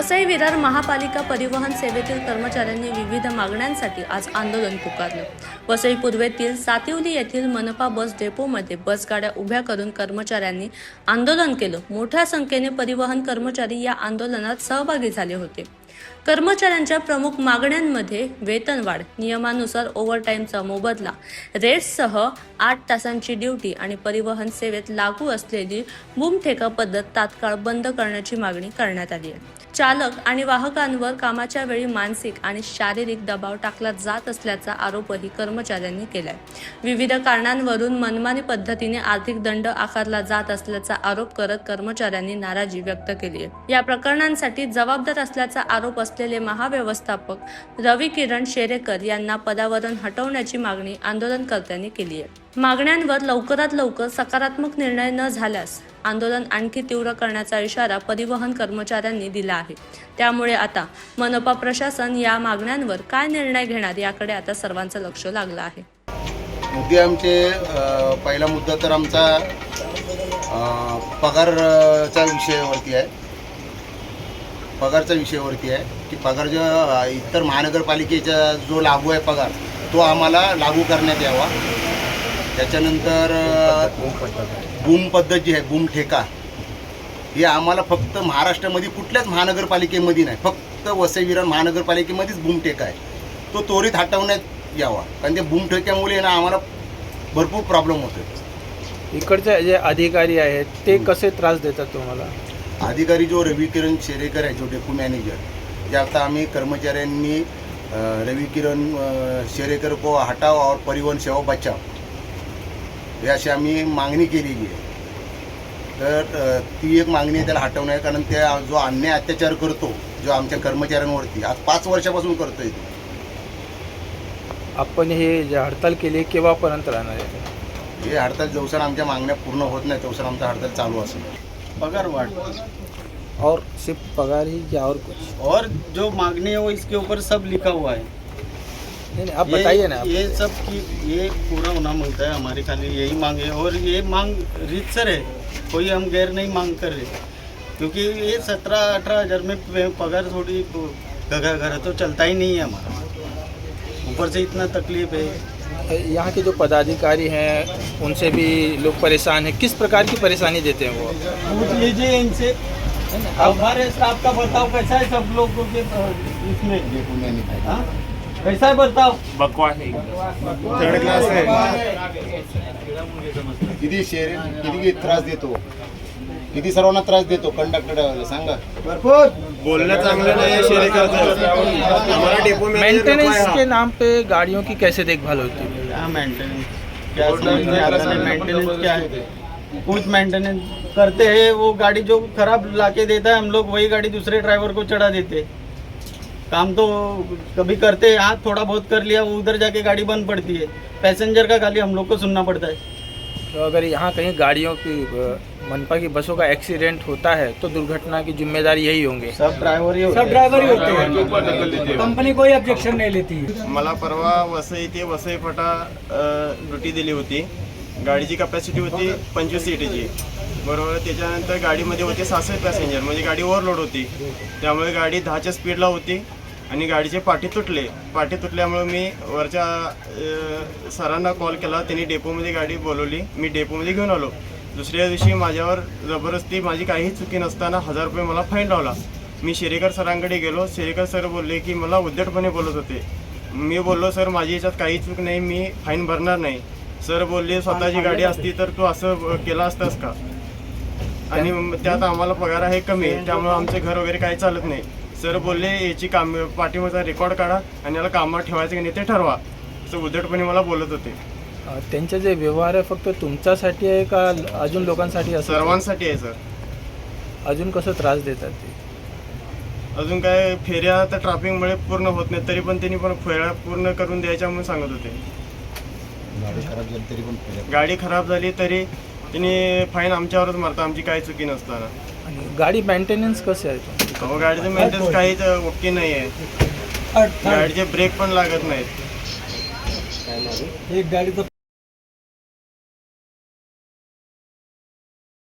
वसई विरार महापालिका परिवहन सेवेतील कर्मचाऱ्यांनी विविध मागण्यांसाठी आज आंदोलन पुकारलं। वसई पूर्वेतील सातिवली येथील मनपा बस डेपोमध्ये बसगाड्या उभ्या करून कर्मचाऱ्यांनी आंदोलन केलं। मोठ्या संख्येने परिवहन कर्मचारी या आंदोलनात सहभागी झाले होते। कर्मचाऱ्यांच्या प्रमुख मागण्यांमध्ये वेतनवाढ, नियमानुसार ओव्हरटाईमचा मोबदला, रेट्ससह 8 तासांची ड्युटी आणि परिवहन सेवेत लागू असलेली बुमठेका पद्धत तात्काळ बंद करण्याची मागणी करण्यात आली आहे। चालक आणि वाहकांवर कामाच्या वेळी मानसिक आणि शारीरिक दबाव टाकला जात असल्याचा आरोपही कर्मचाऱ्यांनी केलाय। विविध कारणांवरून मनमानी पद्धतीने आर्थिक दंड आकारला जात असल्याचा आरोप करत कर्मचाऱ्यांनी नाराजी व्यक्त केली आहे। या प्रकरणांसाठी जबाबदार असल्याचा आरोप असलेले महाव्यवस्थापक रवी किरण शेरेकर यांना पदावरून हटवण्याची मागणी आंदोलनकर्त्यांनी केली आहे। मागण्यांवर लवकरात लवकर सकारात्मक निर्णय न झाल्यास आंदोलन आणखी तीव्र करण्याचा इशारा परिवहन कर्मचाऱ्यांनी दिला आहे। त्यामुळे आता मनपा प्रशासन या मागण्यांवर काय निर्णय घेणार याकडे आता सर्वांचं लक्ष लागलं आहे। मुद्दे आमचे पहिला मुद्दा तर आमचा पगारचा विषयावरती आहे। पगारचा विषयावरती आहे की पगार जो इतर महानगरपालिकेचा जो लागू आहे पगार तो आम्हाला लागू करण्यात यावा। त्याच्यानंतर बूम पद्धत जी आहे, बूम ठेका, हे आम्हाला फक्त महाराष्ट्रामध्ये कुठल्याच महानगरपालिकेमध्ये नाही, फक्त वसई विरार महानगरपालिकेमध्येच बूम ठेका आहे, तो त्वरित हटवण्यात यावा। कारण ते बूम ठेक्यामुळे ना आम्हाला भरपूर प्रॉब्लेम होतो। इकडचे जे अधिकारी आहेत ते कसे त्रास देतात तुम्हाला? अधिकारी जो रवी किरण शेरेकर आहे, जो डेपो मॅनेजर, जे आता आम्ही कर्मचाऱ्यांनी रवी किरण शेरेकर को हटाओ और परिवहन सेवा बचाओ हे अशी आम्ही मागणी केलेली आहे। तर ती एक मागणी आहे त्याला हटवणे, कारण त्या जो अन्याय अत्याचार करतो जो आमच्या कर्मचाऱ्यांवरती आज 5 वर्षापासून करतोय तो। आपण हे जे हडताल केली केव्हापर्यंत राहणार आहे? हे हडताल जोवर आमच्या मागण्या पूर्ण होत नाही तोवर आमचा हडताल चालू असेल। पगार वाढ और सिर्फ पगार ही या और कुछ? और जो मांगनी है वो इसके ऊपर सब लिखा हुआ है। नहीं, आप बताइए ना। ये सब की ये पूरा होना मांगता है, हमारी खाली यही मांग है। और ये मांग रीतसर है, कोई हम गैर नहीं मांग कर रहे, क्योंकि ये 17-18 हज़ार में पगार थोड़ी घर तो चलता ही नहीं है हमारा, ऊपर से इतना तकलीफ है। यहाँ के जो पदाधिकारी हैं उनसे भी लोग परेशान हैं। किस प्रकार की परेशानी देते हैं वो? पूछ लीजिए इनसे। हमारे स्टाफ का बर्ताव कैसा है सब लोगों के इसमें? हाँ? कैसा है बर्ताव? बकवास है, थर्ड क्लास आहे। किती त्रास देतो, किती सर्वांना त्रास देतो कंडक्टर ड्रायव्हरला सांगा। भरपूर बोलणं चांगलं नाही हमारा डेपो मेंटेनेंस के नाम पे गाड़ियों की कैसे देखभाल होती है? क्या मेंटेनेंस, क्या मेंटेनेंस क्या है? कुछ मेंटेनेंस करते हैं, वो गाड़ी जो खराब लाके देता है हम लोग वही गाड़ी दूसरे ड्राइवर को चढ़ा देते। काम तो कभी करते हैं, हाथ थोड़ा बहुत कर लिया, वो उधर जाके गाड़ी बंद पड़ती है। पैसेंजर का खाली हम लोग को सुनना पड़ता है। तो अगर यहाँ कहीं गाड़ियों की मनपा की बसों का एक्सीडेंट होता है तो दुर्घटना की जिम्मेदारी यही होंगे? सब ड्राइवर ही होते हैं, कंपनी कोई ऑब्जेक्शन नहीं लेती है। मला परवा वसई ते वसई फटा ड्युटी दिली होती। गाडीची कॅपॅसिटी होती 25 सीटची, बरोबर। त्याच्यानंतर गाडीमध्ये होते 66 पॅसेंजर, म्हणजे गाडी ओव्हरलोड होती। त्यामुळे गाडी 10च्या स्पीडला होती आणि गाडीचे पाठी तुटल्यामुळे मी वरच्या सरांना कॉल केला, त्यांनी डेपोमध्ये गाडी बोलवली, मी डेपोमध्ये घेऊन आलो। दुसऱ्या दिवशी माझ्यावर जबरदस्ती, माझी काहीही चुकी नसताना 1000 रुपये मला फाईन लावला। मी शेरेकर सरांकडे गेलो, शेरेकर सर बोलले की मला उद्धटपणे बोलत होते। मी बोललो सर माझी याच्यात काही चूक नाही, मी फाईन भरणार नाही। सर बोलले स्वतःची गाडी असती तर तू असं केलं असतंस का, आणि त्यात आम्हाला पगार आहे कमी, त्यामुळे आमचं घर वगैरे काही चालत नाही। सर बोलले याची पाठीमागचा रेकॉर्ड काढा आणि याला कामात ठेवायचं की नाही ते ठरवा, असं उद्धटपणे मला बोलत होते। त्यांचे जे व्यवहार आहे फक्त तुमच्यासाठी आहे का अजून लोकांसाठी असं? सर्वांसाठी आहे सर। अजून कसं त्रास देतात ते? अजून काय फेऱ्या तर ट्रॅफिकमुळे पूर्ण होत नाही, तरी पण त्यांनी पण फेऱ्या पूर्ण करून द्यायच्या म्हणून सांगत होते। गाडी खराब झाली तरी त्यांनी फाईन आमच्यावरच मारता, आमची काही चुकी नसताना। आणि गाडी मेंटेनन्स कसं आहे? अहो गाडीचं मेंटेनन्स काहीच ओके नाही आहे, गाडीचे ब्रेक पण लागत नाहीत। एक गाड़ी तो